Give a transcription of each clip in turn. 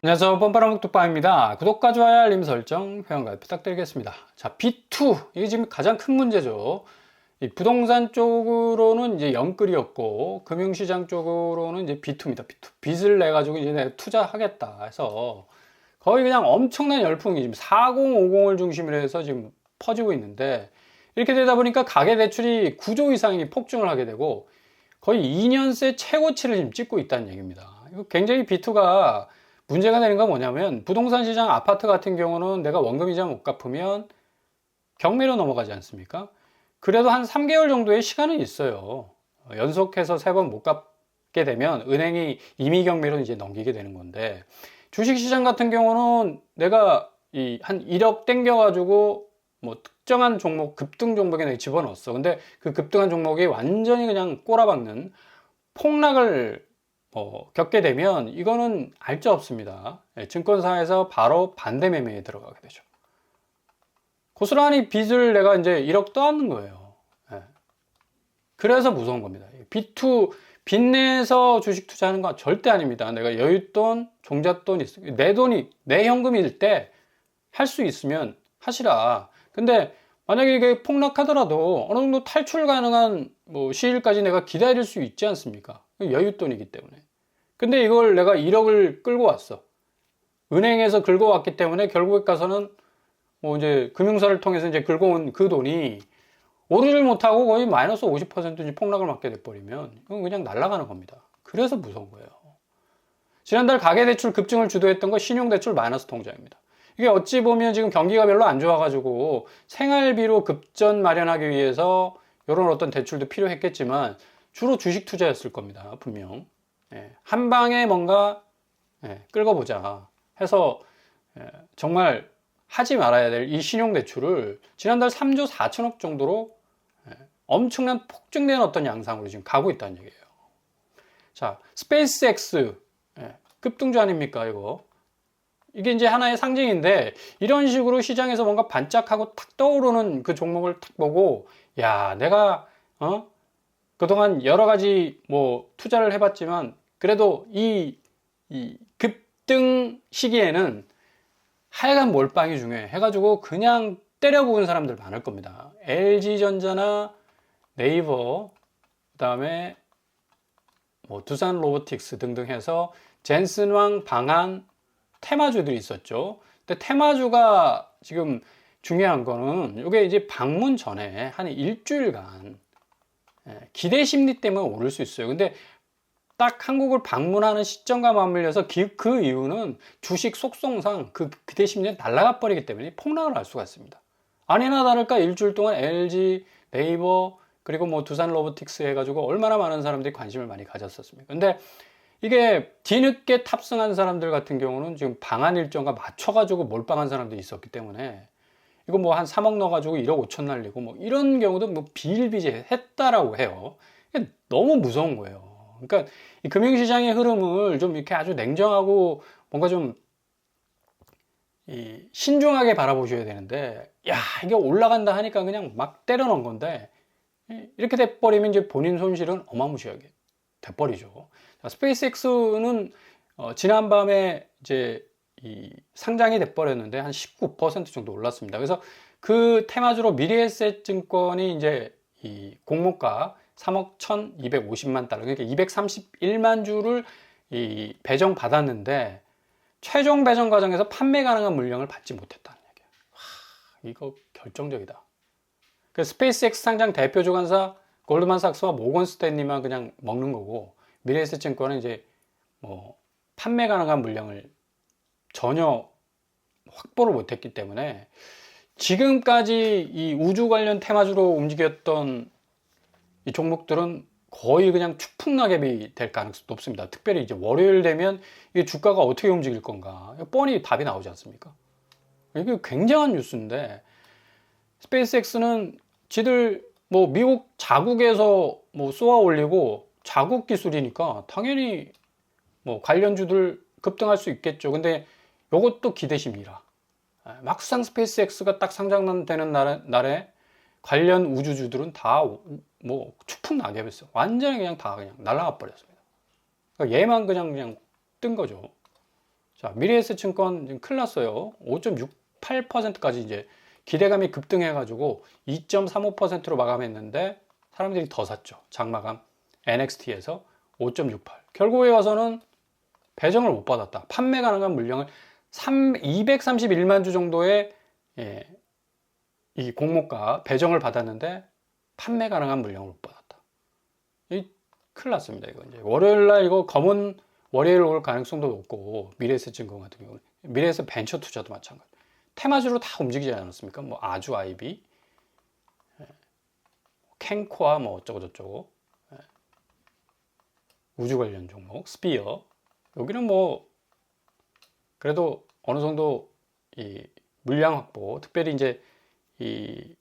안녕하세요. 뻔뻔한 뚝방입니다. 구독과 좋아요, 알림 설정, 회원가입 부탁드리겠습니다. 자, B2. 이게 지금 가장 큰 문제죠. 이 부동산 쪽으로는 이제 영끌이었고, 금융시장 쪽으로는 이제 B2입니다. B2. 빚을 내가지고 이제 내가 투자하겠다 해서 거의 그냥 엄청난 열풍이 지금 4050을 중심으로 해서 지금 퍼지고 있는데, 이렇게 되다 보니까 가계대출이 9조 이상이 폭증을 하게 되고, 거의 2년 새 최고치를 지금 찍고 있다는 얘기입니다. 이거 굉장히 B2가 문제가 되는 건 뭐냐면, 부동산 시장 아파트 같은 경우는 내가 원금이자 못 갚으면 경매로 넘어가지 않습니까? 그래도 한 3개월 정도의 시간은 있어요. 연속해서 3번 못 갚게 되면 은행이 임의 경매로 이제 넘기게 되는 건데, 주식시장 같은 경우는 내가 한 1억 땡겨가지고 뭐 특정한 종목, 급등 종목에 내가 집어넣었어. 근데 그 급등한 종목이 완전히 그냥 꼬라박는 폭락을 겪게 되면 이거는 알짜 없습니다. 증권사에서 바로 반대 매매에 들어가게 되죠. 고스란히 빚을 내가 이제 1억 떠안는 거예요. 그래서 무서운 겁니다. B2 빚내서 주식 투자하는 건 절대 아닙니다. 내가 여윳돈, 종잣돈 있어. 내 돈이, 내 현금일 때 할 수 있으면 하시라. 근데 만약에 이게 폭락하더라도 어느 정도 탈출 가능한 시일까지 내가 기다릴 수 있지 않습니까? 여윳돈이기 때문에. 근데 이걸 내가 1억을 끌고 왔어. 은행에서 긁어왔기 때문에 결국에 가서는 이제 금융사를 통해서 이제 긁어온 그 돈이 오르질 못하고 거의 마이너스 50% 폭락을 맞게 돼버리면 이건 그냥 날아가는 겁니다. 그래서 무서운 거예요. 지난달 가계대출 급증을 주도했던 거 신용대출 마이너스 통장입니다. 이게 어찌 보면 지금 경기가 별로 안 좋아가지고 생활비로 급전 마련하기 위해서 이런 어떤 대출도 필요했겠지만 주로 주식 투자였을 겁니다. 분명. 한 방에 뭔가 끌고 보자 해서 정말 하지 말아야 될 이 신용대출을 지난달 3조 4천억 정도로 엄청난 폭증된 어떤 양상으로 지금 가고 있다는 얘기예요. 자, 스페이스X 급등주 아닙니까 이거? 이게 이제 하나의 상징인데, 이런 식으로 시장에서 뭔가 반짝하고 탁 떠오르는 그 종목을 탁 보고, 야, 내가 그동안 여러 가지 투자를 해봤지만 그래도 이 급등 시기에는 하여간 몰빵이 중요해 해가지고 그냥 때려 부은 사람들 많을 겁니다. LG전자나 네이버, 그 다음에 두산 로보틱스 등등 해서 젠슨왕, 방한, 테마주들이 있었죠. 근데 테마주가 지금 중요한 거는 이게 이제 방문 전에 한 일주일간 기대 심리 때문에 오를 수 있어요. 근데 딱 한국을 방문하는 시점과 맞물려서 그 이유는 주식 속성상 그 기대 심리가 날아가 버리기 때문에 폭락을 할 수가 있습니다. 아니나 다를까 일주일 동안 LG, 네이버, 그리고 두산 로보틱스 해가지고 얼마나 많은 사람들이 관심을 많이 가졌었습니까? 근데 이게 뒤늦게 탑승한 사람들 같은 경우는 지금 방한 일정과 맞춰가지고 몰빵한 사람들이 있었기 때문에 이거 한 3억 넣어가지고 1억 5천 날리고 이런 경우도 비일비재했다라고 해요. 너무 무서운 거예요. 그러니까 이 금융시장의 흐름을 좀 이렇게 아주 냉정하고 뭔가 좀 신중하게 바라보셔야 되는데, 야, 이게 올라간다 하니까 그냥 막 때려 넣은 건데, 이렇게 돼버리면 이제 본인 손실은 어마무시하게 돼버리죠. 스페이스X는 지난밤에 이제 상장이 돼버렸는데 한 19% 정도 올랐습니다. 그래서 그 테마주로 미래에셋증권이 이제 공모가 3억 1250만 달러, 그러니까 231만 주를 배정 받았는데 최종 배정 과정에서 판매 가능한 물량을 받지 못했다는 얘기예요. 이거 결정적이다. 그 스페이스X 상장 대표 주관사 골드만삭스와 모건 스탠리만 그냥 먹는 거고, 미래에셋증권은 이제 판매 가능한 물량을 전혀 확보를 못했기 때문에 지금까지 이 우주 관련 테마주로 움직였던 이 종목들은 거의 그냥 추풍낙엽이 될 가능성이 높습니다. 특별히 이제 월요일 되면 이 주가가 어떻게 움직일 건가 뻔히 답이 나오지 않습니까? 이게 굉장한 뉴스인데, 스페이스X는 지들 미국 자국에서 쏘아 올리고 자국 기술이니까 당연히 관련주들 급등할 수 있겠죠. 근데 이것도 기대심이라. 막상 스페이스X가 딱 상장되는 날에 관련 우주주들은 다 추풍 낙엽이었어요. 완전히 그냥 다 그냥 날아가 버렸습니다. 그러니까 얘만 그냥 뜬 거죠. 자, 미래에셋증권 지금 큰일 났어요. 5.68%까지 이제 기대감이 급등해가지고 2.35%로 마감했는데 사람들이 더 샀죠. 장마감 NXT에서 5.68. 결국에 와서는 배정을 못 받았다. 판매 가능한 물량을 231만 주 정도의 이 공모가 배정을 받았는데 판매 가능한 물량을 못 받았다. 이 큰일 났습니다. 이거 이제 월요일 날 이거 검은 월요일 올 가능성도 높고 미래에셋증권 같은 경우는 미래에셋 벤처 투자도 마찬가지. 테마주로 다 움직이지 않았습니까? 뭐 아주 아이비, 캔코아 뭐 어쩌고 저쩌고, 우주 관련 종목 스피어. 여기는 뭐 그래도 어느 정도 이 물량 확보, 특별히 이제 이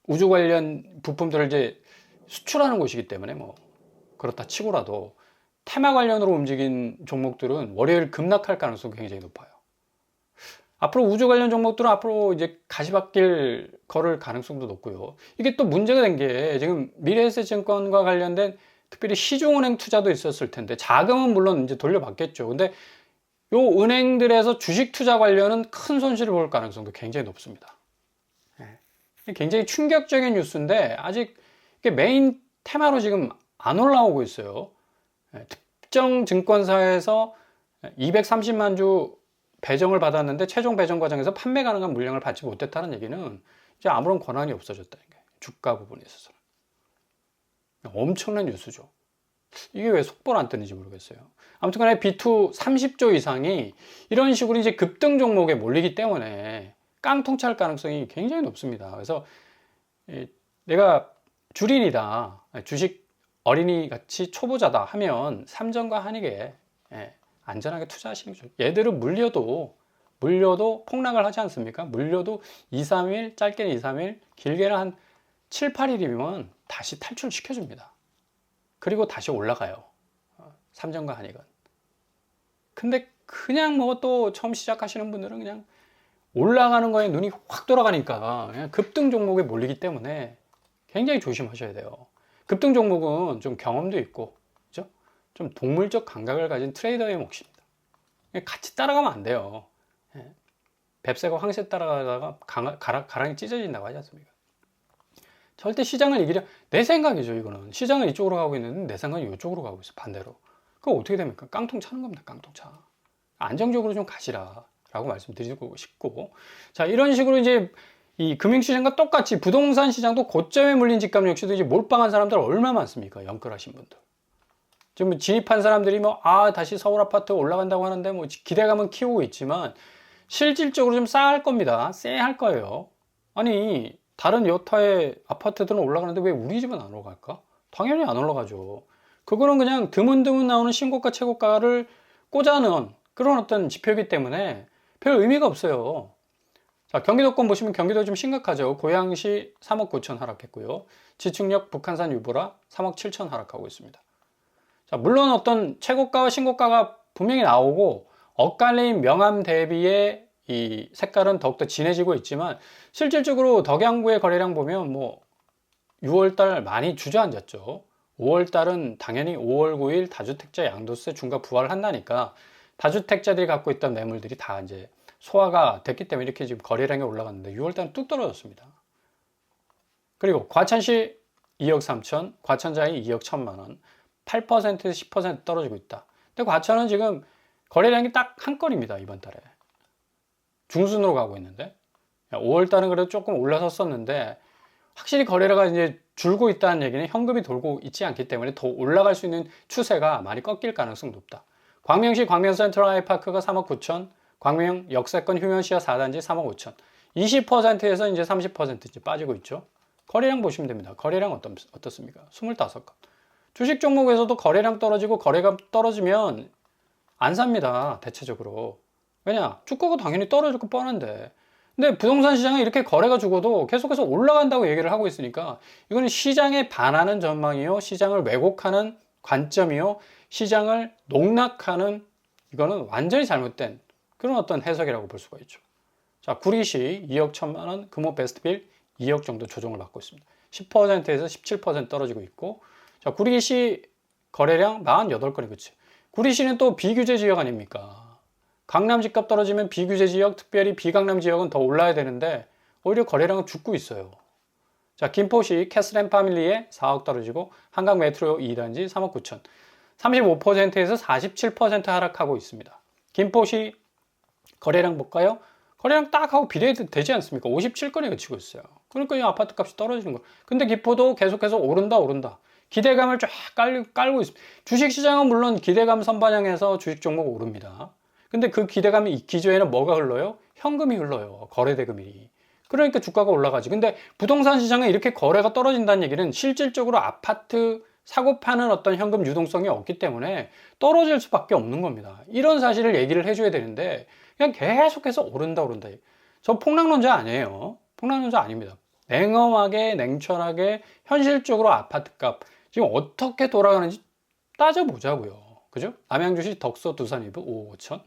우주 관련 부품들을 이제 수출하는 곳이기 때문에 뭐 그렇다 치고라도 테마 관련으로 움직인 종목들은 월요일 급락할 가능성이 굉장히 높아요. 앞으로 우주 관련 종목들은 앞으로 이제 가시밭길 걸을 가능성도 높고요. 이게 또 문제가 된 게 지금 미래에셋증권과 관련된 특별히 시중은행 투자도 있었을 텐데 자금은 물론 이제 돌려받겠죠. 근데 요 은행들에서 주식 투자 관련은 큰 손실을 볼 가능성도 굉장히 높습니다. 굉장히 충격적인 뉴스인데 아직 이게 메인 테마로 지금 안 올라오고 있어요. 특정 증권사에서 230만 주 배정을 받았는데 최종 배정 과정에서 판매 가능한 물량을 받지 못했다는 얘기는 이제 아무런 권한이 없어졌다는 게 주가 부분에 있어서는 엄청난 뉴스죠. 이게 왜 속보를 안 뜨는지 모르겠어요. 아무튼 간에 B2 30조 이상이 이런 식으로 이제 급등 종목에 몰리기 때문에 깡통찰 가능성이 굉장히 높습니다. 그래서 내가 주린이다, 주식 어린이 같이 초보자다 하면 삼성과 한익에 안전하게 투자하시는 게 좋아요. 얘들은 물려도 폭락을 하지 않습니까? 물려도 2, 3일, 짧게는 2, 3일, 길게는 한 7, 8일이면 다시 탈출시켜줍니다. 그리고 다시 올라가요. 삼성과 한익은. 근데 그냥 뭐 또 처음 시작하시는 분들은 그냥 올라가는 거에 눈이 확 돌아가니까 그냥 급등 종목에 몰리기 때문에 굉장히 조심하셔야 돼요. 급등 종목은 좀 경험도 있고, 그죠? 좀 동물적 감각을 가진 트레이더의 몫입니다. 같이 따라가면 안 돼요. 뱁새가 황새 따라가다가 가랑이 찢어진다고 하지 않습니까? 절대 시장을 이기려, 내 생각이죠, 이거는. 시장은 이쪽으로 가고 있는데 내 생각은 이쪽으로 가고 있어, 반대로. 그거 어떻게 됩니까? 깡통 차는 겁니다, 깡통 차. 안정적으로 좀 가시라. 라고 말씀드리고 싶고. 자, 이런 식으로 이제 이 금융시장과 똑같이 부동산 시장도 고점에 물린 집값 역시도 이제 몰빵한 사람들 얼마나 많습니까? 연끌하신 분들. 지금 진입한 사람들이 뭐, 다시 서울 아파트 올라간다고 하는데 뭐 기대감은 키우고 있지만 실질적으로 좀 싸할 겁니다. 쎄할 거예요. 아니, 다른 여타의 아파트들은 올라가는데 왜 우리 집은 안 올라갈까? 당연히 안 올라가죠. 그거는 그냥 드문드문 나오는 신고가, 최고가를 꽂아놓은 그런 어떤 지표이기 때문에 별 의미가 없어요. 자, 경기도권 보시면 경기도 좀 심각하죠. 고양시 3억 9천 하락했고요. 지축역 북한산 유보라 3억 7천 하락하고 있습니다. 자, 물론 어떤 최고가와 신고가가 분명히 나오고 엇갈린 명암 대비의 이 색깔은 더욱더 진해지고 있지만 실질적으로 덕양구의 거래량 보면 뭐 6월달 많이 주저앉았죠. 5월달은 당연히 5월 9일 다주택자 양도세 중과 부과를 한다니까 다주택자들이 갖고 있던 매물들이 다 이제 소화가 됐기 때문에 이렇게 지금 거래량이 올라갔는데 6월달은 뚝 떨어졌습니다. 그리고 과천시 2억 3천, 과천장이 2억 1천만 원, 8%에서 10% 떨어지고 있다. 근데 과천은 지금 거래량이 딱 한 건입니다, 이번 달에. 중순으로 가고 있는데 5월달은 그래도 조금 올라섰었는데 확실히 거래량가 이제 줄고 있다는 얘기는 현금이 돌고 있지 않기 때문에 더 올라갈 수 있는 추세가 많이 꺾일 가능성이 높다. 광명시 광명센트럴 아이파크가 3억 9천, 광명 역세권 휴면시야 4단지 3억 5천, 20%에서 이제 30% 이제 빠지고 있죠. 거래량 보시면 됩니다. 거래량 어떻습니까? 25건. 주식 종목에서도 거래량 떨어지고 거래가 떨어지면 안 삽니다, 대체적으로. 왜냐? 주가가 당연히 떨어질 거 뻔한데. 근데 부동산 시장에 이렇게 거래가 죽어도 계속해서 올라간다고 얘기를 하고 있으니까 이거는 시장에 반하는 전망이요, 시장을 왜곡하는 관점이요, 시장을 농락하는, 이거는 완전히 잘못된 그런 어떤 해석이라고 볼 수가 있죠. 자, 구리시 2억 1천만 원, 금호 베스트빌 2억 정도 조정을 받고 있습니다. 10%에서 17% 떨어지고 있고, 자, 구리시 거래량 48건이 그치. 구리시는 또 비규제 지역 아닙니까? 강남 집값 떨어지면 비규제 지역, 특별히 비강남 지역은 더 올라야 되는데 오히려 거래량은 죽고 있어요. 자, 김포시 캐슬앤 파밀리에 4억 떨어지고 한강 메트로 2단지 3억 9천. 35%에서 47% 하락하고 있습니다. 김포시 거래량 볼까요? 거래량 딱 하고 비례되지 않습니까? 57건에 그치고 있어요. 그러니까 이 아파트 값이 떨어지는 거예요. 근데 김포도 계속해서 오른다. 기대감을 쫙 깔고 있습니다. 주식시장은 물론 기대감 선반영해서 주식 종목 오릅니다. 근데 그 기대감이 기조에는 뭐가 흘러요? 현금이 흘러요. 거래대금이. 그러니까 주가가 올라가지. 근데 부동산 시장은 이렇게 거래가 떨어진다는 얘기는 실질적으로 아파트 사고 파는 어떤 현금 유동성이 없기 때문에 떨어질 수밖에 없는 겁니다. 이런 사실을 얘기를 해줘야 되는데 그냥 계속해서 오른다. 저 폭락론자 아니에요. 폭락론자 아닙니다. 냉엄하게 냉철하게 현실적으로 아파트값 지금 어떻게 돌아가는지 따져보자고요. 그죠? 남양주시 덕소 두산이브 5억 5천,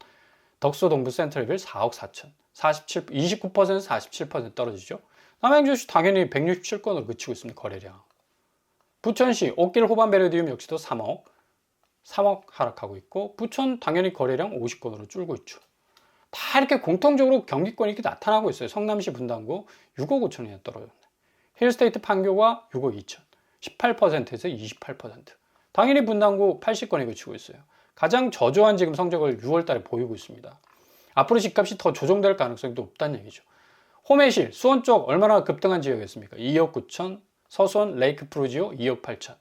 덕소 동부 센트럴빌 4억 4천, 29% 47% 떨어지죠. 남양주시 당연히 167건으로 그치고 있습니다. 거래량. 부천시 옥길 호반 베르디움 역시도 3억 하락하고 있고, 부천 당연히 거래량 50건으로 줄고 있죠. 다 이렇게 공통적으로 경기권이 이렇게 나타나고 있어요. 성남시 분당구 6억 5천이나 떨어졌네. 힐스테이트 판교가 6억 2천, 18%에서 28%. 당연히 분당구 80건에 그치고 있어요. 가장 저조한 지금 성적을 6월 달에 보이고 있습니다. 앞으로 집값이 더 조정될 가능성이 높다는 얘기죠. 호매실, 수원 쪽 얼마나 급등한 지역이었습니까? 2억 9천, 서수원 레이크 프루지오 2억 8천,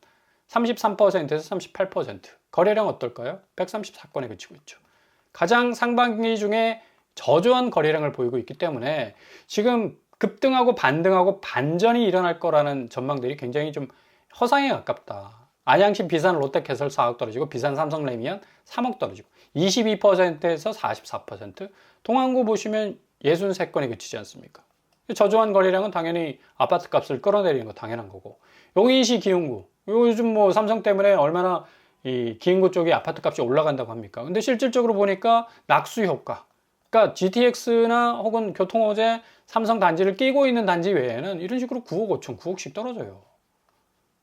33%에서 38%. 거래량 어떨까요? 134건에 그치고 있죠. 가장 상반기 중에 저조한 거래량을 보이고 있기 때문에 지금 급등하고 반등하고 반전이 일어날 거라는 전망들이 굉장히 좀 허상에 가깝다. 안양시 비산 롯데캐슬 4억 떨어지고, 비산 삼성레미안 3억 떨어지고, 22%에서 44%. 동안구 보시면 63건에 그치지 않습니까? 저조한 거래량은 당연히 아파트 값을 끌어내리는 거 당연한 거고, 용인시 기흥구, 요즘 뭐 삼성 때문에 얼마나 이 기흥구 쪽이 아파트 값이 올라간다고 합니까? 근데 실질적으로 보니까 낙수 효과, 그러니까 GTX나 혹은 교통호재 삼성 단지를 끼고 있는 단지 외에는 이런 식으로 9억 5천, 9억씩 떨어져요.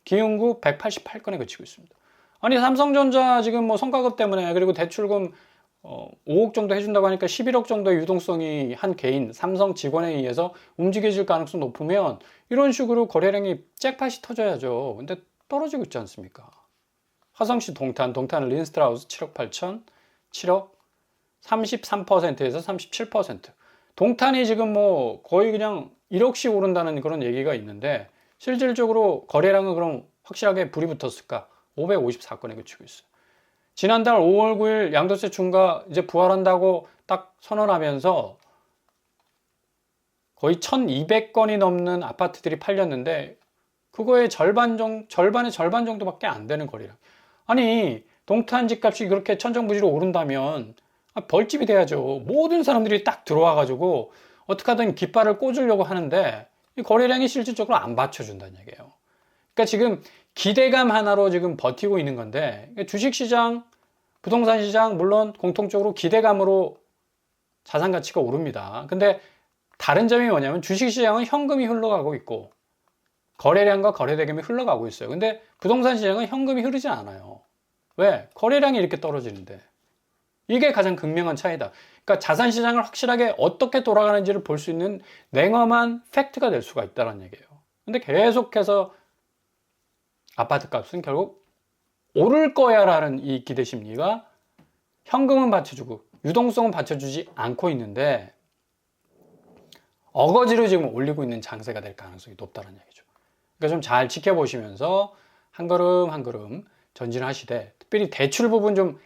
기흥구 188건에 그치고 있습니다. 아니, 삼성전자 지금 뭐 성과급 때문에, 그리고 대출금 5억 정도 해준다고 하니까 11억 정도의 유동성이 한 개인 삼성 직원에 의해서 움직여질 가능성 높으면 이런 식으로 거래량이 잭팟이 터져야죠. 근데 떨어지고 있지 않습니까? 화성시 동탄 린스트라우스 7억 8천, 7억 33%에서 37%. 동탄이 지금 뭐 거의 그냥 1억씩 오른다는 그런 얘기가 있는데, 실질적으로 거래량은 그럼 확실하게 불이 붙었을까? 554건에 그치고 있어요. 지난달 5월 9일 양도세 중과 이제 부활한다고 딱 선언하면서 거의 1200건이 넘는 아파트들이 팔렸는데, 그거의 절반의 절반 정도밖에 안 되는 거래량. 아니, 동탄 집값이 그렇게 천정부지로 오른다면 벌집이 돼야죠. 모든 사람들이 딱 들어와가지고 어떻게 하든 깃발을 꽂으려고 하는데 이 거래량이 실질적으로 안 받쳐준다는 얘기예요. 그러니까 지금 기대감 하나로 지금 버티고 있는 건데, 주식시장, 부동산 시장 물론 공통적으로 기대감으로 자산 가치가 오릅니다. 근데 다른 점이 뭐냐면 주식시장은 현금이 흘러가고 있고 거래량과 거래대금이 흘러가고 있어요. 근데 부동산 시장은 현금이 흐르지 않아요. 왜? 거래량이 이렇게 떨어지는데. 이게 가장 극명한 차이다. 그러니까 자산 시장을 확실하게 어떻게 돌아가는지를 볼 수 있는 냉엄한 팩트가 될 수가 있다는 얘기예요. 근데 계속해서 아파트 값은 결국 오를 거야 라는 이 기대 심리가 현금은 받쳐주고 유동성은 받쳐주지 않고 있는데 어거지로 지금 올리고 있는 장세가 될 가능성이 높다는 얘기죠. 그러니까 좀 잘 지켜보시면서 한 걸음 한 걸음 전진하시되, 특별히 대출 부분 좀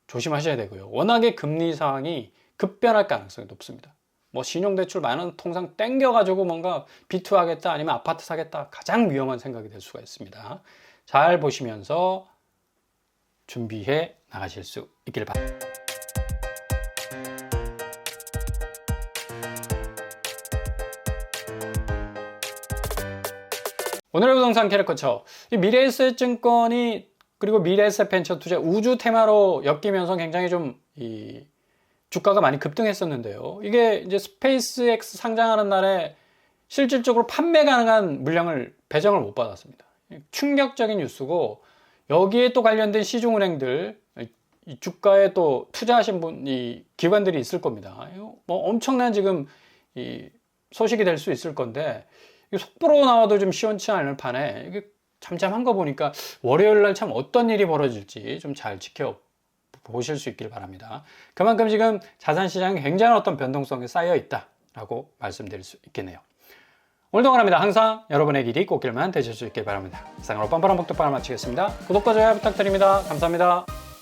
조심하셔야 되고요. 워낙에 금리 상황이 급변할 가능성이 높습니다. 뭐 신용대출 만원 통상 땡겨가지고 뭔가 B2 하겠다 아니면 아파트 사겠다, 가장 위험한 생각이 될 수가 있습니다. 잘 보시면서 준비해 나가실 수 있기를 바랍니다. 오늘의 부동산 캐릭터처, 이 미래에셋증권이 그리고 미래에셋 벤처 투자 우주 테마로 엮이면서 굉장히 좀 이 주가가 많이 급등했었는데요. 이게 이제 스페이스X 상장하는 날에 실질적으로 판매 가능한 물량을 배정을 못 받았습니다. 충격적인 뉴스고, 여기에 또 관련된 시중은행들 이 주가에 또 투자하신 분이 기관들이 있을 겁니다. 뭐 엄청난 지금 이 소식이 될 수 있을 건데 속보로 나와도 좀 시원치 않을 판에 이게 잠잠한 거 보니까 월요일 날 참 어떤 일이 벌어질지 좀 잘 지켜보실 수 있길 바랍니다. 그만큼 지금 자산시장에 굉장한 어떤 변동성이 쌓여 있다라고 말씀드릴 수 있겠네요. 오늘도 원합니다. 항상 여러분의 길이 꽃길만 되실 수 있길 바랍니다. 이상으로 뻔뻔한 복덕방을 마치겠습니다. 구독과 좋아요 부탁드립니다. 감사합니다.